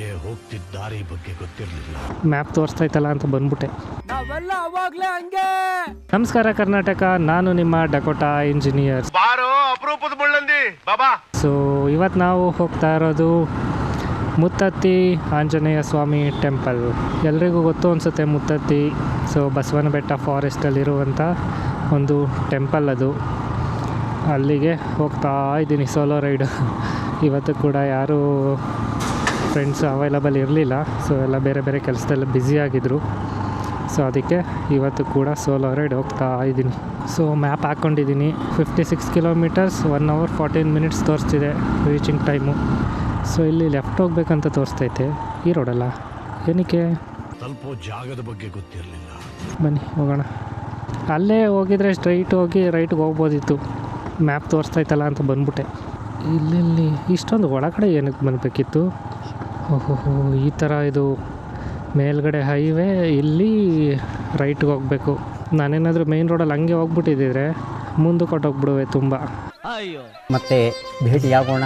ನನಗೆ ಹೋಗ್ತಿದ್ದ ದಾರಿ ಬಗ್ಗೆ ಗೊತ್ತಿರಲಿಲ್ಲ. ಮ್ಯಾಪ್ ತೋರಿಸ್ತೈತಲ್ಲ ಅಂತ ಬಂದ್ಬಿಟ್ಟೆ. ನಮಸ್ಕಾರ ಕರ್ನಾಟಕ, ನಾನು ನಿಮ್ಮ ಡಕೋಟಾ ಇಂಜಿನಿಯರ್. ಸೊ ಇವತ್ತು ನಾವು ಹೋಗ್ತಾ ಇರೋದು ಮುತ್ತತ್ತಿ ಆಂಜನೇಯ ಸ್ವಾಮಿ ಟೆಂಪಲ್. ಎಲ್ರಿಗೂ ಗೊತ್ತು ಅನಿಸುತ್ತೆ ಮುತ್ತತ್ತಿ. ಸೊ ಬಸವನ ಬೆಟ್ಟ ಫಾರೆಸ್ಟಲ್ಲಿರುವಂಥ ಒಂದು ಟೆಂಪಲ್ ಅದು. ಅಲ್ಲಿಗೆ ಹೋಗ್ತಾ ಇದ್ದೀನಿ ಸೋಲೋ ರೈಡು. ಇವತ್ತು ಕೂಡ ಯಾರೂ ಫ್ರೆಂಡ್ಸ್ ಅವೈಲಬಲ್ ಇರಲಿಲ್ಲ. ಸೊ ಎಲ್ಲ ಬೇರೆ ಬೇರೆ ಕೆಲಸದಲ್ಲಿ ಬ್ಯುಸಿಯಾಗಿದ್ದರು. ಸೊ ಅದಕ್ಕೆ ಇವತ್ತು ಕೂಡ ಸೋಲೋ ರೈಡ್ ಹೋಗ್ತಾ ಇದ್ದೀನಿ. ಸೊ ಮ್ಯಾಪ್ ಹಾಕ್ಕೊಂಡಿದ್ದೀನಿ. 56 ಕಿಲೋಮೀಟರ್ಸ್ 1 hour 14 minutes ತೋರಿಸ್ತಿದೆ ರೀಚಿಂಗ್ ಟೈಮು. ಸೊ ಇಲ್ಲಿ ಲೆಫ್ಟ್ ಹೋಗ್ಬೇಕಂತ ತೋರಿಸ್ತೈತೆ. ಈ ರೋಡಲ್ಲ, ಏನಕ್ಕೆ ಸ್ವಲ್ಪ ಜಾಗದ ಬಗ್ಗೆ ಗೊತ್ತಿರಲಿಲ್ಲ. ಬನ್ನಿ ಹೋಗೋಣ. ಅಲ್ಲೇ ಹೋಗಿದರೆ ಸ್ಟ್ರೈಟ್ ಹೋಗಿ ರೈಟ್ಗೆ ಹೋಗ್ಬೋದಿತ್ತು. ಮ್ಯಾಪ್ ತೋರಿಸ್ತೈತಲ್ಲ ಅಂತ ಬಂದ್ಬಿಟ್ಟೆ. ಇಲ್ಲಿ ಇಷ್ಟೊಂದು ಒಳಗಡೆ ಏನಕ್ಕೆ ಬಂದಬೇಕಿತ್ತು? ಓಹೋ, ಈ ಥರ ಇದು ಮೇಲ್ಗಡೆ ಹೈವೇ, ಇಲ್ಲಿ ರೈಟ್ಗೆ ಹೋಗಬೇಕು. ನಾನೇನಾದರೂ ಮೇನ್ ರೋಡಲ್ಲಿ ಹಂಗೆ ಹೋಗ್ಬಿಟ್ಟಿದ್ದಿದ್ರೆ ಮುಂದೆ ಕೊಟ್ಟೋಗ್ಬಿಡುವೆ ತುಂಬ. ಮತ್ತೆ ಭೇಟಿಯಾಗೋಣ.